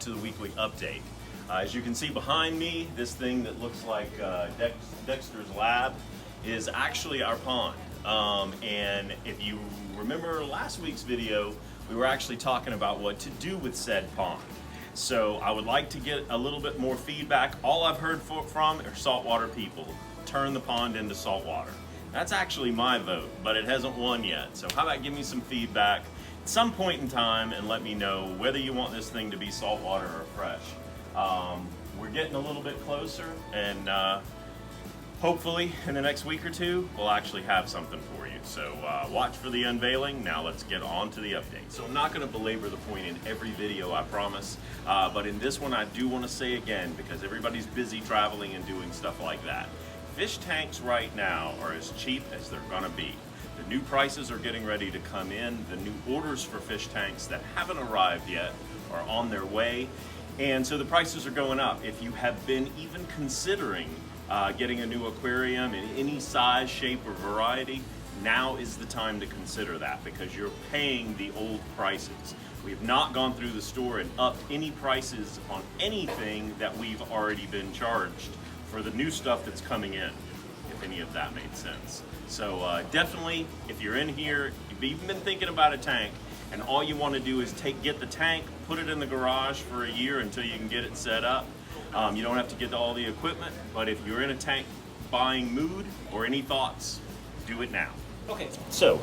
to the weekly update. As you can see behind me, this thing that looks like Dexter's lab is actually our pond. And if you remember last week's video, we were actually talking about what to do with said pond. So I would like to get a little bit more feedback. All I've heard from are saltwater people. Turn the pond into saltwater. That's actually my vote, but it hasn't won yet. So how about give me some feedback at some point in time and let me know whether you want this thing to be saltwater or fresh. We're getting a little bit closer, and hopefully in the next week or two, we'll actually have something for you. So watch for the unveiling. Now let's get on to the update. So I'm not gonna belabor the point in every video, I promise. But in this one, I do wanna say again, because everybody's busy traveling and doing stuff like that. Fish tanks right now are as cheap as they're gonna be. The new prices are getting ready to come in. The new orders for fish tanks that haven't arrived yet are on their way. And so the prices are going up. If you have been even considering getting a new aquarium in any size, shape, or variety, now is the time to consider that, because you're paying the old prices. We have not gone through the store and upped any prices on anything that we've already been charged for the new stuff that's coming in, if any of that made sense. So definitely, if you're in here, you've even been thinking about a tank, and all you want to do is get the tank, put it in the garage for a year until you can get it set up. You don't have to get all the equipment, but if you're in a tank buying mood or any thoughts, do it now. Okay, so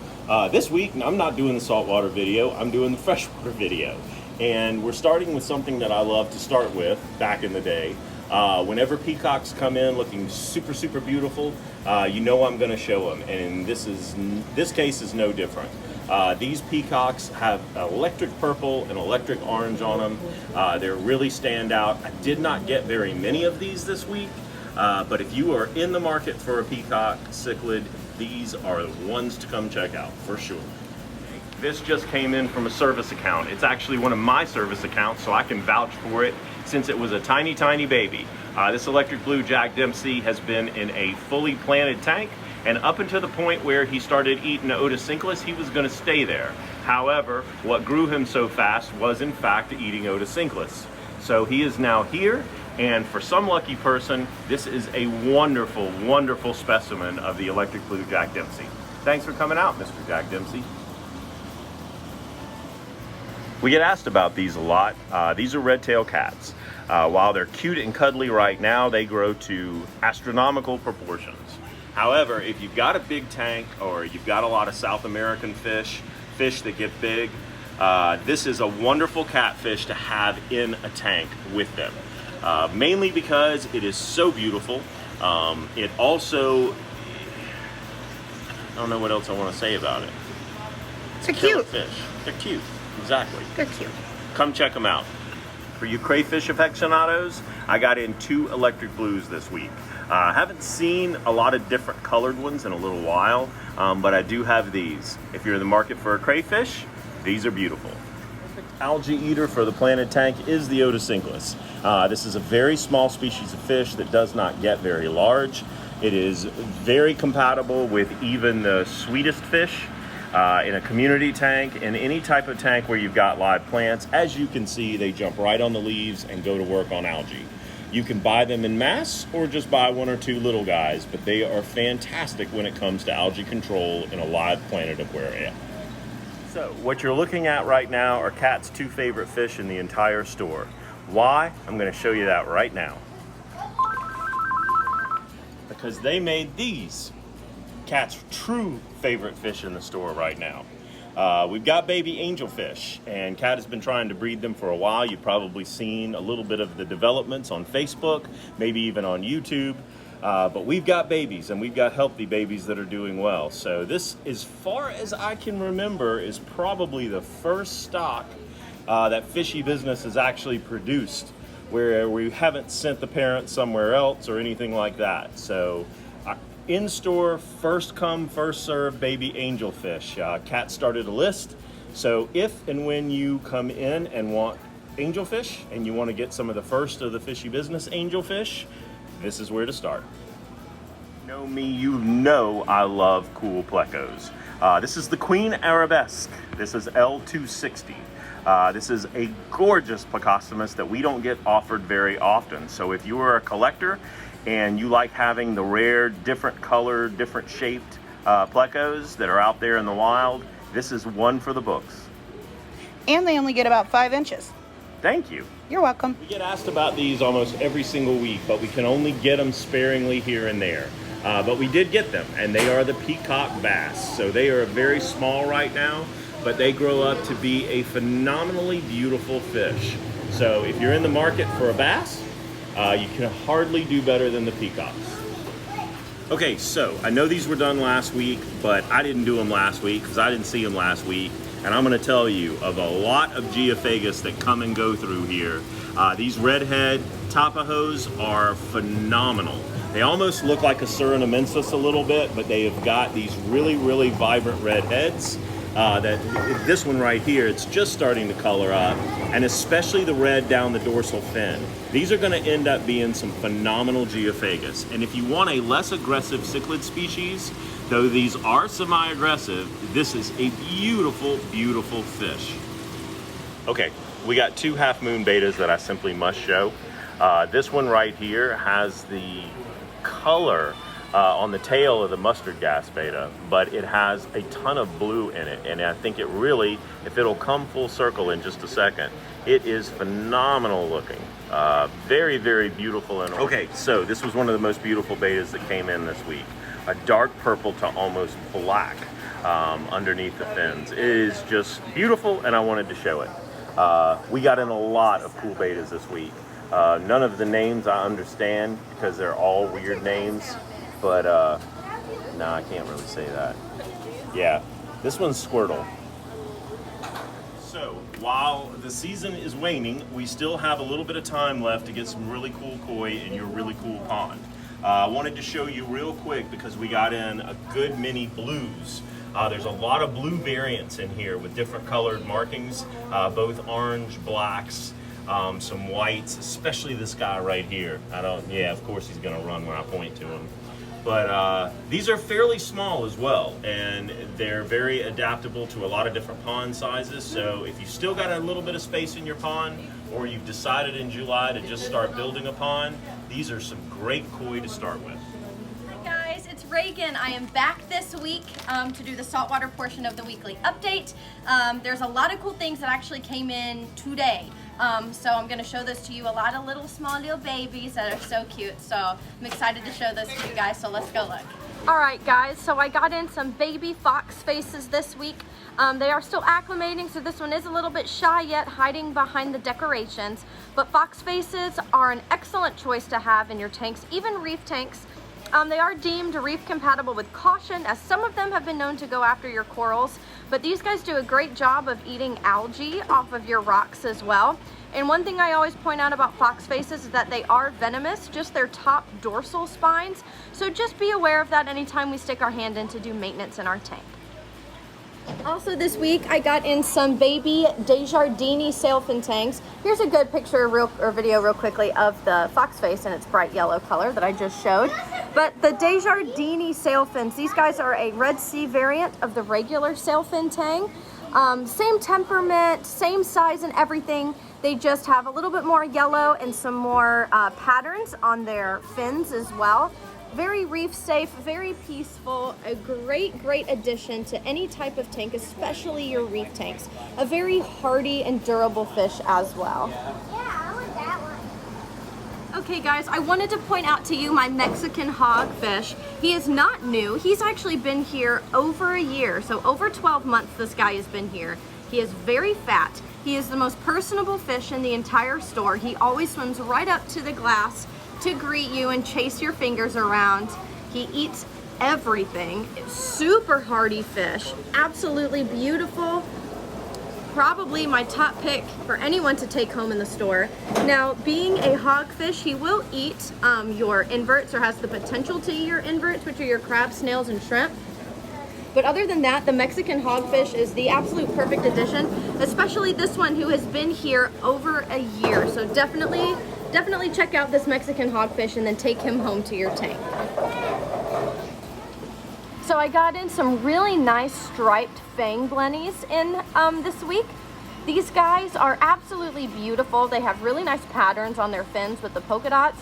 this week I'm not doing the saltwater video, I'm doing the freshwater video. And we're starting with something that I love to start with back in the day. Whenever peacocks come in looking super beautiful, you know I'm going to show them, and this case is no different. These peacocks have electric purple and electric orange on them. They really stand out. I did not get very many of these this week, but if you are in the market for a peacock cichlid, these are the ones to come check out for sure. This just came in from a service account. It's actually one of my service accounts, so I can vouch for it since it was a tiny baby. This electric blue Jack Dempsey has been in a fully planted tank, and up until the point where he started eating the OTOCINCLUS, he was going to stay there. However, what grew him so fast was in fact eating OTOCINCLUS. So he is now here, and for some lucky person, this is a wonderful specimen of the electric blue Jack Dempsey. Thanks for coming out, Mr. Jack Dempsey. We get asked about these a lot. These are red-tailed cats. While they're cute and cuddly right now, they grow to astronomical proportions. However, if you've got a big tank or you've got a lot of South American fish that get big, this is a wonderful catfish to have in a tank with them. Mainly because it is so beautiful. It also, I don't know what else I want to say about it. They're cute. Fish. They're cute. Exactly. They're cute. Come check them out. For you crayfish aficionados, I got in 2 electric blues this week. I haven't seen a lot of different colored ones in a little while, but I do have these. If you're in the market for a crayfish, these are beautiful. Algae eater for the planted tank is the OTOCINCLUS. This is a very small species of fish that does not get very large. It is very compatible with even the sweetest fish. In a community tank, in any type of tank where you've got live plants. As you can see, they jump right on the leaves and go to work on algae. You can buy them in mass or just buy 1 or 2 little guys, but they are fantastic when it comes to algae control in a live planted aquarium. So what you're looking at right now are Kat's 2 favorite fish in the entire store. Why? I'm going to show you that right now. Because they made these Kat's true favorite fish in the store right now. We've got baby angelfish, and Kat has been trying to breed them for a while. You've probably seen a little bit of the developments on Facebook, maybe even on YouTube. But we've got babies, and we've got healthy babies that are doing well. So this, as far as I can remember, is probably the first stock that Fishy Business has actually produced where we haven't sent the parent somewhere else or anything like that. So in-store, first come, first serve baby angelfish. Kat started a list, so if and when you come in and want angelfish and you want to get some of the first of the Fishy Business angelfish, this is where to start. You know me, you know I love cool plecos. This is the Queen Arabesque. This is L260. This is a gorgeous Plecostomus that we don't get offered very often. So if you are a collector and you like having the rare, different color, different shaped plecos that are out there in the wild, this is one for the books. And they only get about 5 inches. Thank you. You're welcome. We get asked about these almost every single week, but we can only get them sparingly here and there. But we did get them, and they are the peacock bass. So they are very small right now, but they grow up to be a phenomenally beautiful fish. So if you're in the market for a bass, you can hardly do better than the peacocks. Okay, so I know these were done last week, but I didn't do them last week because I didn't see them last week. And I'm gonna tell you of a lot of geophagus that come and go through here. These redhead TAPAJOs are phenomenal. They almost look like a Surinamensis a little bit, but they have got these really, really vibrant red heads. This one right here, it's just starting to color up, and especially the red down the dorsal fin. These are gonna end up being some phenomenal geophagus. And if you want a less aggressive cichlid species, though these are semi-aggressive, this is a beautiful, beautiful fish. Okay, we got 2 half-moon bettas that I simply must show. This one right here has the color on the tail of the mustard gas betta, but it has a ton of blue in it, and I think it really, if it'll come full circle in just a second, it is phenomenal looking. Very, very beautiful. And okay, so this was one of the most beautiful bettas that came in this week. A dark purple to almost black underneath the fins. It is just beautiful, and I wanted to show it. We got in a lot of cool bettas this week. None of the names I understand because they're all weird names, but no, I can't really say that. Yeah, this one's Squirtle. So while the season is waning, we still have a little bit of time left to get some really cool koi in your really cool pond. I wanted to show you real quick because we got in a good many blues. There's a lot of blue variants in here with different colored markings, both orange, blacks, some whites, especially this guy right here. Yeah, of course he's gonna run when I point to him. But these are fairly small as well, and they're very adaptable to a lot of different pond sizes. So if you still got a little bit of space in your pond, or you've decided in July to just start building a pond, these are some great koi to start with. Hi guys, it's Reagan. I am back this week to do the saltwater portion of the weekly update. There's a lot of cool things that actually came in today. So I'm going to show this to you, a lot of little babies that are so cute. So I'm excited to show this to you guys, so let's go look. Alright guys, so I got in some baby fox faces this week. They are still acclimating, so this one is a little bit shy yet, hiding behind the decorations. But fox faces are an excellent choice to have in your tanks, even reef tanks. They are deemed reef compatible with caution, as some of them have been known to go after your corals, but these guys do a great job of eating algae off of your rocks as well. And one thing I always point out about fox faces is that they are venomous, just their top dorsal spines. So just be aware of that anytime we stick our hand in to do maintenance in our tank. Also this week I got in some baby DESJARDINI SAILFIN tanks. Here's a good picture or video real quickly of the fox face in its bright yellow color that I just showed. But the DESJARDINI SAILFINs, these guys are a Red Sea variant of the regular SAILFIN tang. Same temperament, same size and everything. They just have a little bit more yellow and some more patterns on their fins as well. Very reef safe, very peaceful, a great addition to any type of tank, especially your reef tanks. A very hardy and durable fish as well. Yeah, I want that one. Okay guys, I wanted to point out to you my Mexican hogfish. He is not new. He's actually been here over a year, so over 12 months this guy has been here. He is very fat. He is the most personable fish in the entire store. He always swims right up to the glass to greet you and chase your fingers around. He eats everything. Super hardy fish, absolutely beautiful. Probably my top pick for anyone to take home in the store. Now, being a hogfish, he will eat your inverts, or has the potential to eat your inverts, which are your crabs, snails, and shrimp. But other than that, the Mexican hogfish is the absolute perfect addition, especially this one who has been here over a year. So definitely check out this Mexican hogfish and then take him home to your tank. So I got in some really nice striped fang blennies in this week. These guys are absolutely beautiful. They have really nice patterns on their fins with the polka dots.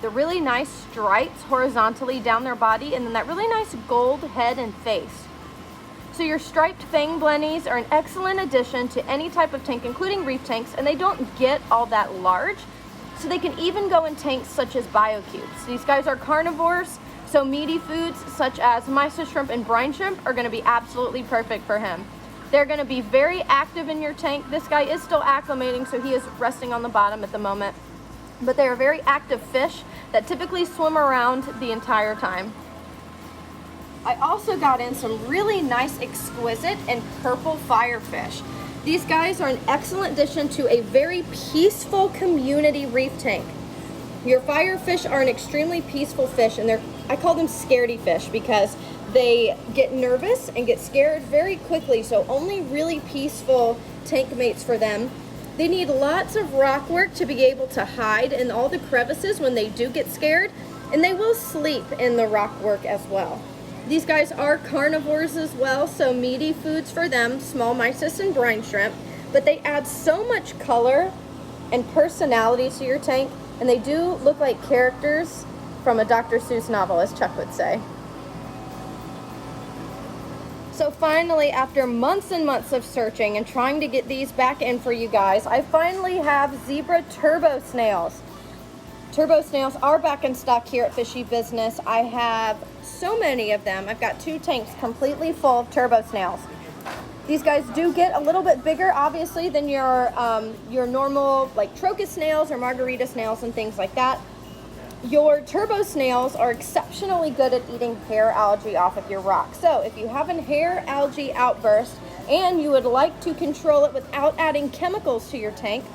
The really nice stripes horizontally down their body, and then that really nice gold head and face. So your striped fang blennies are an excellent addition to any type of tank, including reef tanks, and they don't get all that large, so they can even go in tanks such as biocubes. These guys are carnivores, so meaty foods such as mysis shrimp and brine shrimp are going to be absolutely perfect for him. They're going to be very active in your tank. This guy is still acclimating, so he is resting on the bottom at the moment. But they are very active fish that typically swim around the entire time. I also got in some really nice exquisite and purple firefish. These guys are an excellent addition to a very peaceful community reef tank. Your firefish are an extremely peaceful fish, and I call them scaredy fish because they get nervous and get scared very quickly, so only really peaceful tank mates for them. They need lots of rock work to be able to hide in all the crevices when they do get scared, and they will sleep in the rock work as well. These guys are carnivores as well, so meaty foods for them, small mysis and brine shrimp, but they add so much color and personality to your tank, and they do look like characters from a Dr. Seuss novel, as Chuck would say. So finally, after months and months of searching and trying to get these back in for you guys, I finally have zebra turbo snails. Turbo snails are back in stock here at Fishy Business. I have so many of them. I've got 2 tanks completely full of turbo snails. These guys do get a little bit bigger, obviously, than your normal like trocus snails or margarita snails and things like that. Your turbo snails are exceptionally good at eating hair algae off of your rock. So if you have a hair algae outburst and you would like to control it without adding chemicals to your tank,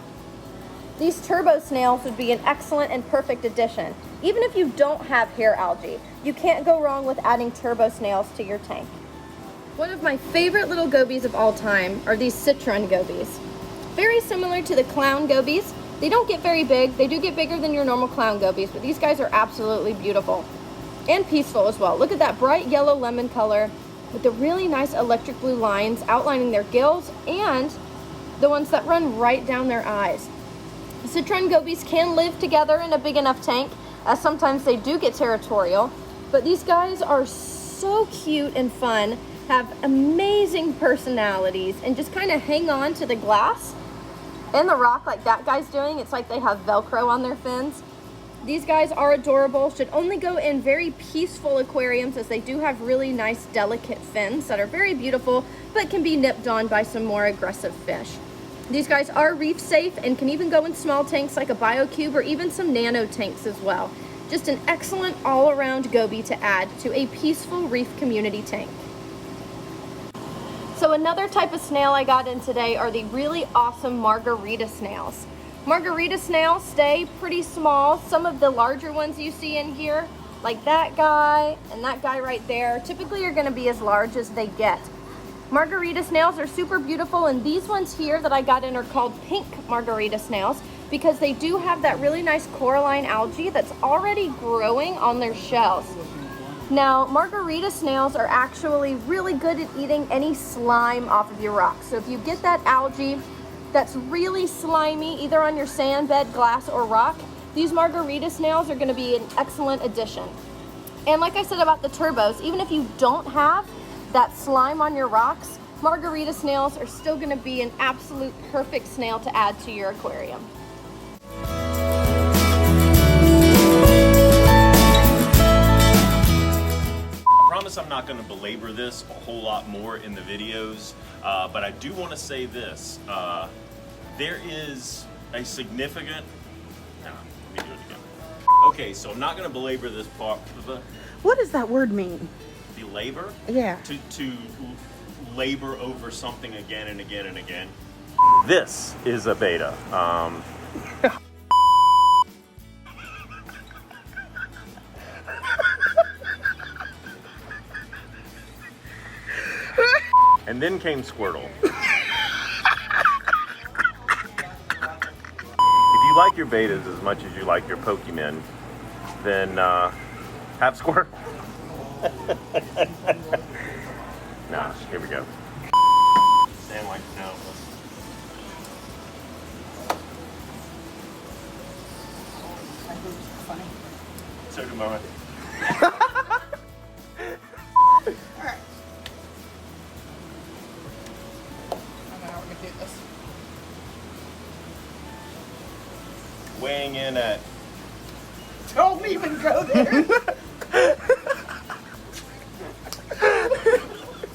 these turbo snails would be an excellent and perfect addition. Even if you don't have hair algae, you can't go wrong with adding turbo snails to your tank. One of my favorite little gobies of all time are these citron gobies. Very similar to the clown gobies. They don't get very big. They do get bigger than your normal clown gobies, but these guys are absolutely beautiful and peaceful as well. Look at that bright yellow lemon color with the really nice electric blue lines outlining their gills and the ones that run right down their eyes. Citron gobies can live together in a big enough tank, as sometimes they do get territorial, but these guys are so cute and fun, have amazing personalities, and just kind of hang on to the glass and the rock like that guy's doing. It's like they have Velcro on their fins. These guys are adorable, should only go in very peaceful aquariums as they do have really nice delicate fins that are very beautiful but can be nipped on by some more aggressive fish. These guys are reef safe and can even go in small tanks like a biocube or even some nano tanks as well. Just an excellent all-around goby to add to a peaceful reef community tank. So another type of snail I got in today are the really awesome margarita snails. Margarita snails stay pretty small. Some of the larger ones you see in here, like that guy and that guy right there, typically are going to be as large as they get. Margarita snails are super beautiful, and these ones here that I got in are called pink margarita snails because they do have that really nice coralline algae that's already growing on their shells. Now, margarita snails are actually really good at eating any slime off of your rocks. So if you get that algae that's really slimy, either on your sand bed, glass, or rock, these margarita snails are going to be an excellent addition. And like I said about the turbos, even if you don't have that slime on your rocks, margarita snails are still going to be an absolute perfect snail to add to your aquarium. I'm not going to belabor this a whole lot more in the videos, but I do want to say this. There is a significant... let me do it again. Okay, so I'm not going to belabor this part. What does that word mean? Belabor? Yeah. To labor over something again and again and again. This is a beta. And then came Squirtle. If you like your betas as much as you like your Pokemon, then have Squirtle. Nah, here we go. Stand like no. stand at? Don't even go there.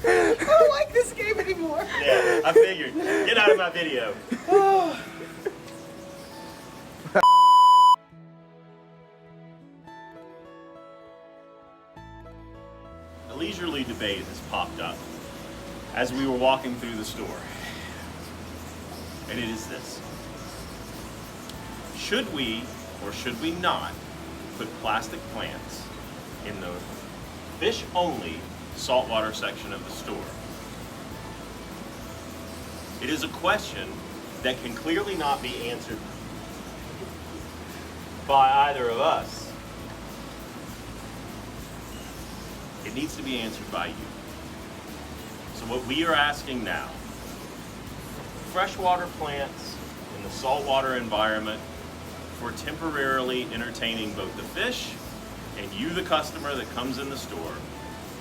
I don't like this game anymore. Yeah, I figured. Get out of my video. A leisurely debate has popped up as we were walking through the store. And it is this. Should we or should we not put plastic plants in the fish-only saltwater section of the store? It is a question that can clearly not be answered by either of us. It needs to be answered by you. So what we are asking now, freshwater plants in the saltwater environment for temporarily entertaining both the fish and you, the customer that comes in the store,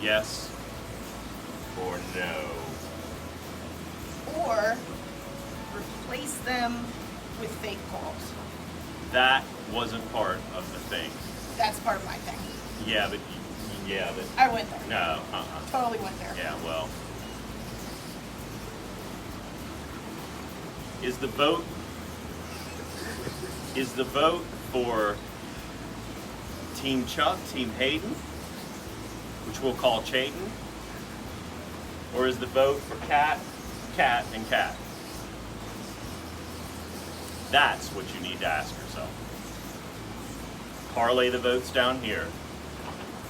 yes or no? Or replace them with fake corals. That wasn't part of the thing. That's part of my thing. Yeah, but I went there. no, Totally went there. Yeah, well. Is the vote for Team Chuck, Team Hayden, which we'll call Chayton? Or is the vote for Cat, and Cat? That's what you need to ask yourself. Parlay the votes down here,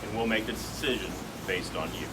and we'll make the decision based on you.